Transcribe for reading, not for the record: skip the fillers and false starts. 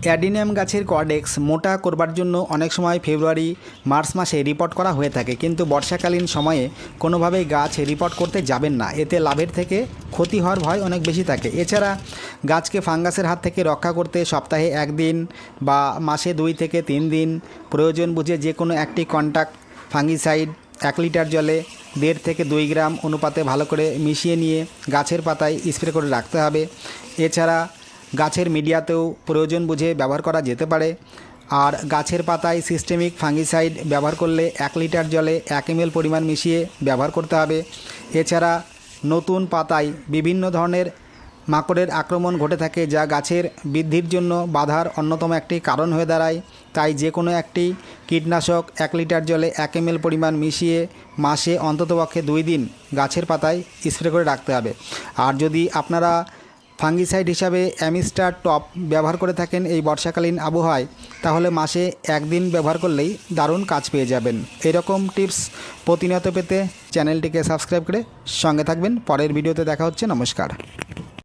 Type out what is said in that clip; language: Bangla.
অ্যাডিনিয়াম গাছের কর্ডেক্স মোটা করবার জন্য অনেক সময় ফেব্রুয়ারি মার্চ মাসে রিপোর্ট করা হয়ে থাকে, কিন্তু বর্ষাকালীন সময়ে কোনোভাবেই গাছ রিপোর্ট করতে যাবেন না। এতে লাভের থেকে ক্ষতি হওয়ার ভয় অনেক বেশি থাকে। এছাড়া গাছকে ফাঙ্গাসের হাত থেকে রক্ষা করতে সপ্তাহে 1 দিন বা মাসে 2 থেকে 3 দিন প্রয়োজন বুঝে যে কোনো একটি কন্ট্যাক্ট ফাঙ্গিসাইড 1 লিটার জলে 1.5 থেকে 2 গ্রাম অনুপাতে ভালো করে মিশিয়ে নিয়ে গাছের পাতায় স্প্রে করে রাখতে হবে। এছাড়া গাছের মিডিয়াতেও প্রয়োজন বুঝে ব্যবহার করা যেতে পারে। আর গাছের পাতায় সিস্টেমিক ফাঙ্গিসাইড ব্যবহার করলে 1 লিটার জলে 1 ml পরিমাণ মিশিয়ে ব্যবহার করতে হবে। এছাড়া নতুন পাতায় বিভিন্ন ধরনের মাকড়ের আক্রমণ ঘটে থাকে, যা গাছের বৃদ্ধির জন্য বাধার অন্যতম একটি কারণ হয়ে দাঁড়ায়। তাই যে কোনো একটি কীটনাশক 1 লিটার জলে 1 ml পরিমাণ মিশিয়ে মাসে অন্ততপক্ষে 2 দিন গাছের পাতায় স্প্রে করে রাখতে হবে। আর যদি আপনারা ফাঙ্গিসাইড হিসাবে অ্যামিস্টার টপ ব্যবহার করে থাকেন এই বর্ষাকালীন আবহাওয়ায়, তাহলে মাসে 1 দিন ব্যবহার করলেই দারুণ কাজ পেয়ে যাবেন। এরকম টিপস প্রতিনিয়ত পেতে চ্যানেলটিকে সাবস্ক্রাইব করে সঙ্গে থাকবেন। পরের ভিডিওতে দেখা হচ্ছে। নমস্কার।